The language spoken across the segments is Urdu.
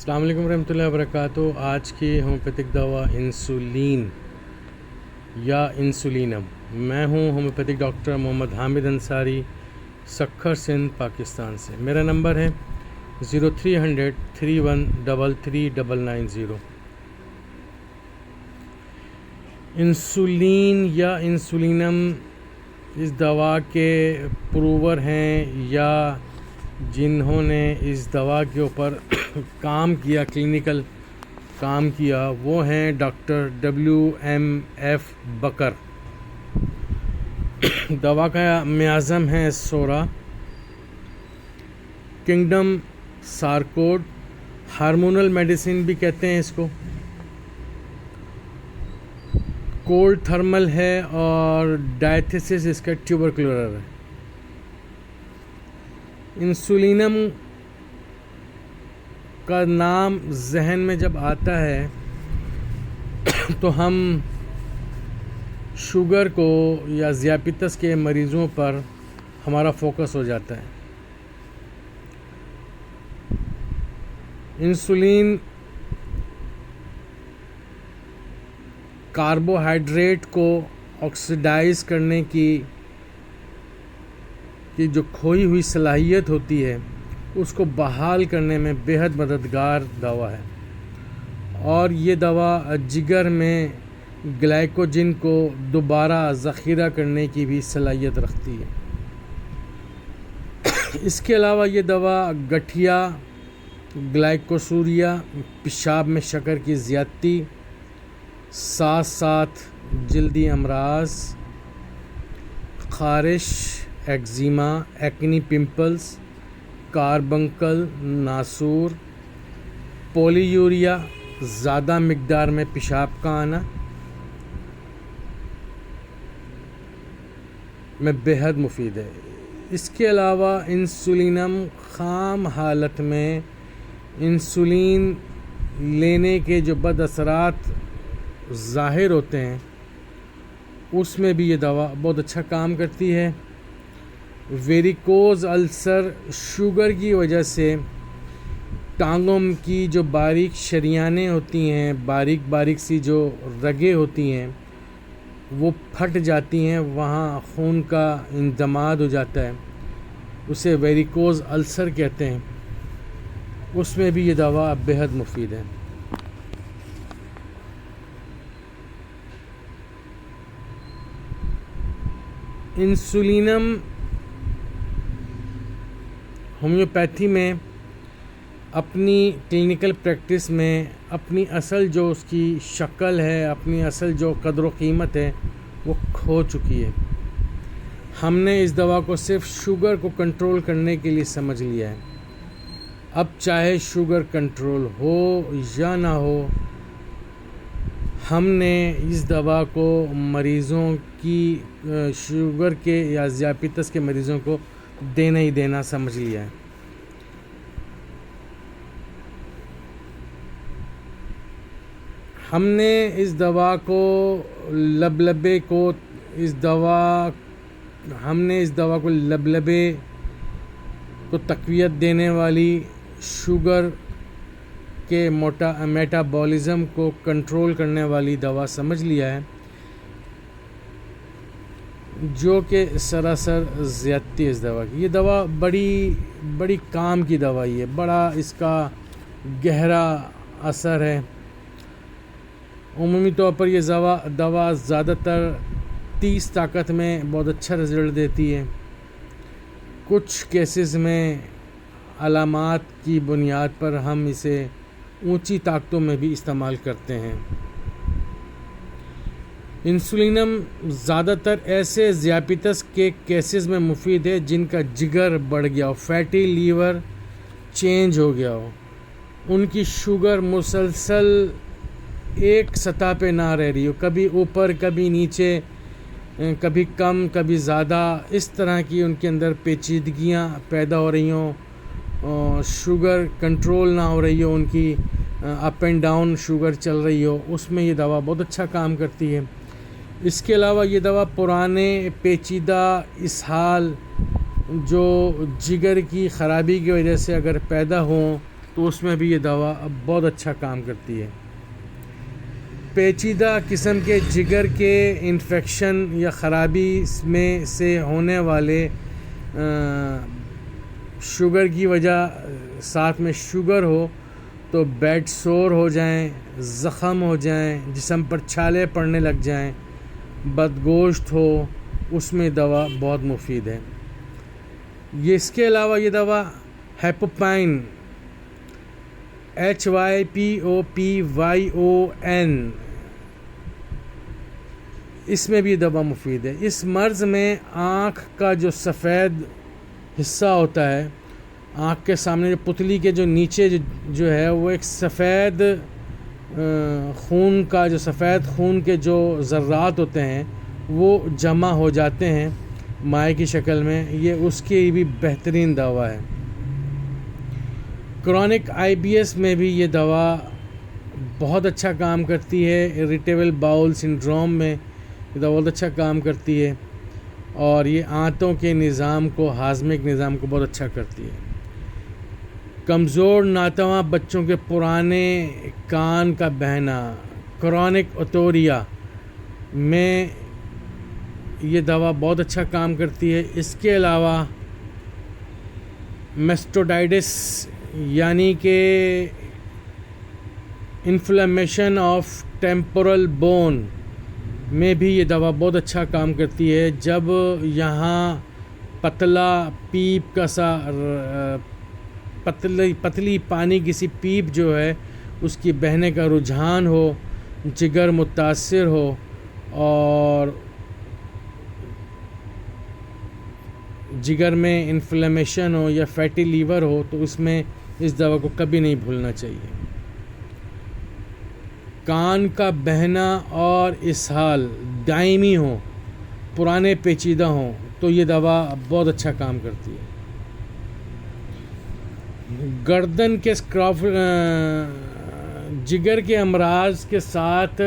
السلام علیکم ورحمۃ اللہ وبرکاتہ۔ آج کی ہومیوپیتھک دوا انسولین یا انسولینم۔ میں ہوں ہومیوپیتھک ڈاکٹر محمد حامد انصاری، سکھر سندھ، پاکستان سے۔ میرا نمبر ہے 0300 3133 انسولین یا انسولینم اس دوا کے پروور ہیں یا جنہوں نے اس دوا کے اوپر کام کیا، کلینکل کام کیا، وہ ہیں ڈاکٹر WMF بکر۔ دوا کا میازم ہے سورا، کنگڈم سارکوڈ، ہارمونل میڈیسن بھی کہتے ہیں اس کو، کولڈ تھرمل ہے اور ڈائتھیسس اس کا ٹیوبرکلر ہے۔ انسولینم کا نام ذہن میں جب آتا ہے تو ہم شوگر کو یا ذیابیطس کے مریضوں پر ہمارا فوکس ہو جاتا ہے۔ انسولین کاربوہائیڈریٹ کو آکسیڈائز کرنے کی جو کھوئی ہوئی صلاحیت ہوتی ہے اس کو بحال کرنے میں بےحد مددگار دوا ہے، اور یہ دوا جگر میں گلائکوجن کو دوبارہ ذخیرہ کرنے کی بھی صلاحیت رکھتی ہے۔ اس کے علاوہ یہ دوا گٹھیا، گلائکوسوریا، پیشاب میں شکر کی زیادتی، ساتھ ساتھ جلدی امراض، خارش، ایگزیما، ایکنی پمپلز، کاربنکل، ناسور، پولی یوریا، زیادہ مقدار میں پیشاب کا آنا میں بےحد مفید ہے۔ اس کے علاوہ انسولینم خام حالت میں انسولین لینے کے جو بد اثرات ظاہر ہوتے ہیں اس میں بھی یہ دوا بہت اچھا کام کرتی ہے۔ ویریکوز السر، شوگر کی وجہ سے ٹانگوں کی جو باریک شریانیں ہوتی ہیں، باریک سی جو رگیں ہوتی ہیں وہ پھٹ جاتی ہیں، وہاں خون کا انضماد ہو جاتا ہے، اسے ویریکوز السر کہتے ہیں۔ اس میں بھی یہ دوا بےحد مفید ہے۔ انسولینم ہومیوپیتھی میں اپنی کلینکل پریکٹس میں اپنی اصل جو اس کی شکل ہے، اپنی اصل جو قدر و قیمت ہے وہ کھو چکی ہے۔ ہم نے اس دوا کو صرف شوگر کو کنٹرول کرنے کے لیے سمجھ لیا ہے۔ اب چاہے شوگر کنٹرول ہو یا نہ ہو، ہم نے اس دوا کو مریضوں کی شوگر کے یا ذیابیطس کے مریضوں کو دینا ہی دینا سمجھ لیا ہے۔ ہم نے اس دوا کو لبلبے کو تقویت دینے والی، شوگر کے میٹابولزم کو کنٹرول کرنے والی دوا سمجھ لیا ہے، جو کہ سراسر زیادتی اس دوا کی۔ یہ دوا بڑی کام کی دوائی ہے، بڑا اس کا گہرا اثر ہے۔ عمومی طور پر یہ دوا زیادہ تر 30 طاقت میں بہت اچھا رزلٹ دیتی ہے۔ کچھ کیسز میں علامات کی بنیاد پر ہم اسے اونچی طاقتوں میں بھی استعمال کرتے ہیں۔ انسولینم زیادہ تر ایسے ذیابیطس کے کیسز میں مفید ہے جن کا جگر بڑھ گیا ہو، فیٹی لیور چینج ہو گیا ہو، ان کی شوگر مسلسل ایک سطح پہ نہ رہ رہی ہو، کبھی اوپر کبھی نیچے، کبھی کم کبھی زیادہ، اس طرح کی ان کے اندر پیچیدگیاں پیدا ہو رہی ہوں، شوگر کنٹرول نہ ہو رہی ہو، ان کی اپ اینڈ ڈاؤن شوگر چل رہی ہو، اس میں یہ دوا بہت اچھا کام کرتی ہے۔ اس کے علاوہ یہ دوا پرانے پیچیدہ اسہال جو جگر کی خرابی کی وجہ سے اگر پیدا ہوں تو اس میں بھی یہ دوا بہت اچھا کام کرتی ہے۔ پیچیدہ قسم کے جگر کے انفیکشن یا خرابی میں سے ہونے والے شوگر کی وجہ ساتھ میں شوگر ہو تو بیڈ سور ہو جائیں، زخم ہو جائیں، جسم پر چھالے پڑنے لگ جائیں، بدگوشت ہو، اس میں دوا بہت مفید ہے۔ اس کے علاوہ یہ دوا ہیپوپائن HYPOPYON اس میں بھی دوا مفید ہے۔ اس مرض میں آنکھ کا جو سفید حصہ ہوتا ہے، آنکھ کے سامنے جو پتلی کے جو نیچے جو ہے وہ ایک سفید سفید خون کے جو ذرات ہوتے ہیں وہ جمع ہو جاتے ہیں مائع کی شکل میں، یہ اس کی بھی بہترین دوا ہے۔ کرونک IBS میں بھی یہ دوا بہت اچھا کام کرتی ہے۔ اریٹیبل باؤل سنڈروم میں یہ دوا بہت اچھا کام کرتی ہے، اور یہ آنتوں کے نظام کو، ہاضمک نظام کو بہت اچھا کرتی ہے۔ کمزور ناتواں بچوں کے پرانے کان کا بہنا، کرونک اوتوریا میں یہ دوا بہت اچھا کام کرتی ہے۔ اس کے علاوہ میسٹوڈائٹس یعنی کہ انفلیمیشن آف ٹیمپورل بون میں بھی یہ دوا بہت اچھا کام کرتی ہے۔ جب یہاں پتلا پیپ کا سا پتلی پانی کی سی پیپ جو ہے اس کی بہنے کا رجحان ہو، جگر متاثر ہو اور جگر میں انفلیمیشن ہو یا فیٹی لیور ہو تو اس میں اس دوا کو کبھی نہیں بھولنا چاہیے۔ کان کا بہنا اور اسہال دائمی ہو، پرانے پیچیدہ ہوں تو یہ دوا بہت اچھا کام کرتی ہے۔ گردن کے جگر کے امراض کے ساتھ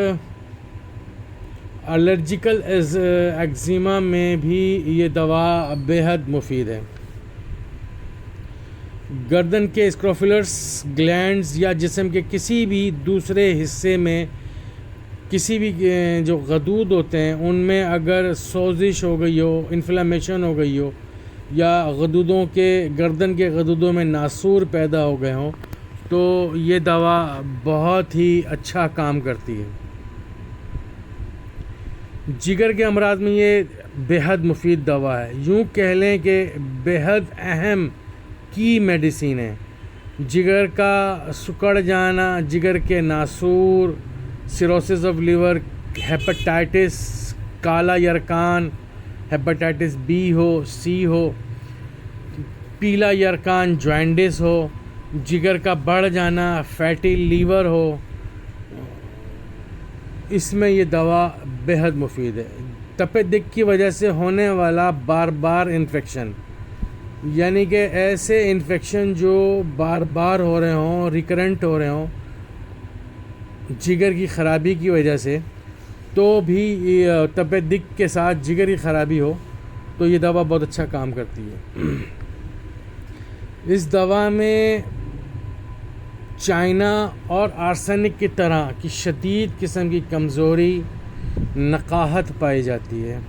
الرجیکل ایگزیما میں بھی یہ دوا بے حد مفید ہے۔ گردن کے اسکروفولرس گلینڈز یا جسم کے کسی بھی دوسرے حصے میں کسی بھی جو غدود ہوتے ہیں ان میں اگر سوزش ہو گئی ہو، انفلیمیشن ہو گئی ہو، یا گردن کے غدودوں میں ناسور پیدا ہو گئے ہوں تو یہ دوا بہت ہی اچھا کام کرتی ہے۔ جگر کے امراض میں یہ بے حد مفید دوا ہے، یوں کہہ لیں کہ بے حد اہم کی میڈیسین ہے۔ جگر کا سکڑ جانا، جگر کے ناسور، سیروسس آف لیور، ہیپاٹائٹس، کالا یرقان، ہیپاٹائٹس B ہو، C ہو، پیلا یرقان جوائنٹس ہو، جگر کا بڑھ جانا، فیٹی لیور ہو، اس میں یہ دوا بے حد مفید ہے۔ تپ دق کی وجہ سے ہونے والا بار بار انفیکشن، یعنی کہ ایسے انفیکشن جو بار بار ہو رہے ہوں، ریکرنٹ ہو رہے ہوں جگر کی خرابی کی وجہ سے، تو بھی تپ دق کے ساتھ جگر کی خرابی ہو تو یہ دوا بہت اچھا کام کرتی ہے۔ اس دوا میں چائنا اور آرسینک کی طرح کی شدید قسم کی کمزوری، نقاہت پائی جاتی ہے۔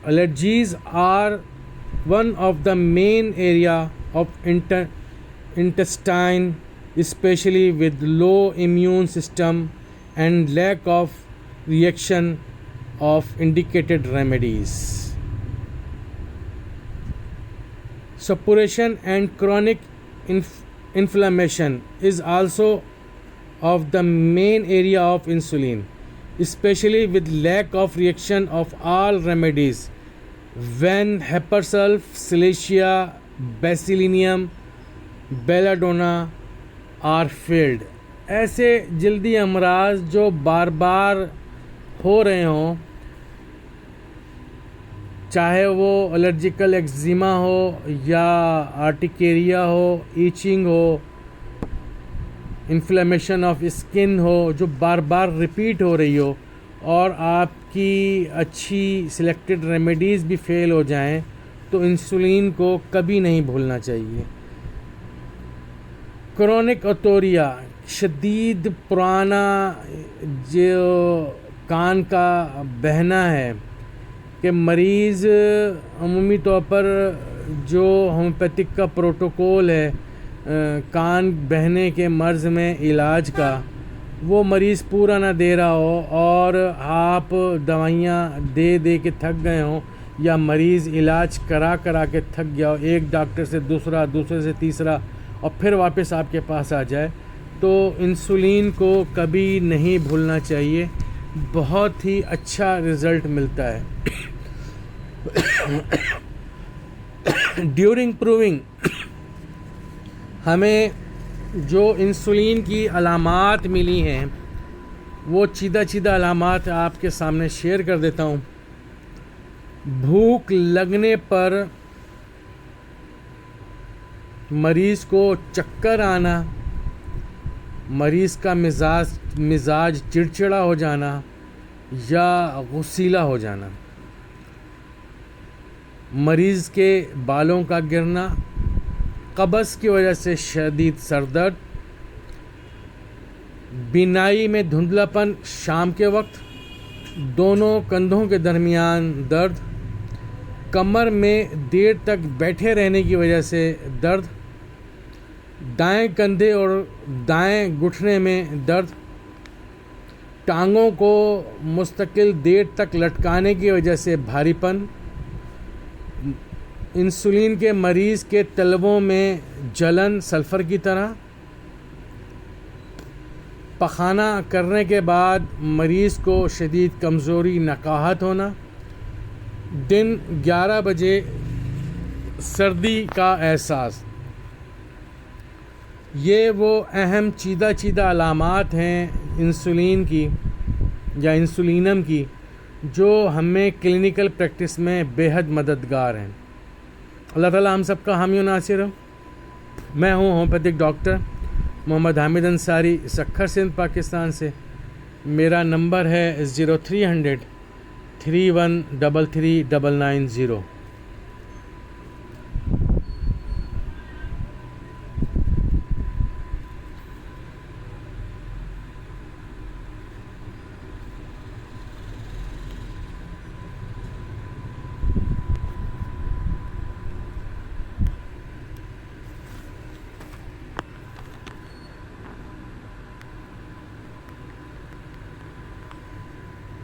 Allergies are one of the main area of intestine, especially with low immune system and lack of reaction of indicated remedies. Suppuration and chronic inflammation is also of the main area of insulin, especially with lack of reaction of all remedies when Hepar-sulf, Silicea, Bacillinium, Belladonna are failed. ایسے جلدی امراض جو بار بار ہو رہے ہوں، چاہے وہ الرجیکل ایگزیما ہو یا آرٹیکیریا ہو، ایچنگ ہو، انفلیمیشن آف اسکن ہو، جو بار بار ریپیٹ ہو رہی ہو اور آپ کی اچھی سلیکٹڈ ریمیڈیز بھی فیل ہو جائیں تو انسولین کو کبھی نہیں بھولنا چاہیے۔ کرونک اوتوریا، شدید پرانا جو کان کا بہنا ہے، کہ مریض عمومی طور پر جو ہومیوپیتھک کا پروٹوکول ہے کان بہنے کے مرض میں علاج کا، وہ مریض پورا نہ دے رہا ہو اور آپ دوائیاں دے دے کے تھک گئے ہوں، یا مریض علاج کرا کے تھک گیا ہو، ایک ڈاکٹر سے دوسرا، دوسرے سے تیسرا، اور پھر واپس آپ کے پاس آ جائے، تو انسولین کو کبھی نہیں بھولنا چاہیے، بہت ہی اچھا رزلٹ ملتا ہے۔ ڈیورنگ پروونگ ہمیں جو انسولین کی علامات ملی ہیں وہ چیدہ علامات آپ کے سامنے شیئر کر دیتا ہوں۔ بھوک لگنے پر مریض کو چکر آنا، مریض کا مزاج چڑچڑا ہو جانا یا غسیلا ہو جانا، مریض کے بالوں کا گرنا، قبض کی وجہ سے شدید سر درد، بینائی میں دھندلاپن شام کے وقت، دونوں کندھوں کے درمیان درد، کمر میں دیر تک بیٹھے رہنے کی وجہ سے درد، دائیں کندھے اور دائیں گھٹنے میں درد، ٹانگوں کو مستقل دیر تک لٹکانے کی وجہ سے بھاری پن، انسولین کے مریض کے تلووں میں جلن سلفر کی طرح، پخانہ کرنے کے بعد مریض کو شدید کمزوری نقاہت ہونا، دن 11 بجے سردی کا احساس۔ یہ وہ اہم چیدہ علامات ہیں انسولین کی یا انسولینم کی جو ہمیں کلینکل پریکٹس میں بے حد مددگار ہیں۔ اللہ تعالیٰ ہم سب کا حامی و ناصر ہو۔ میں ہوں ہومیوپیتھک ڈاکٹر محمد حامد انصاری، سکھر سندھ، پاکستان سے۔ میرا نمبر ہے 0300 3133 990۔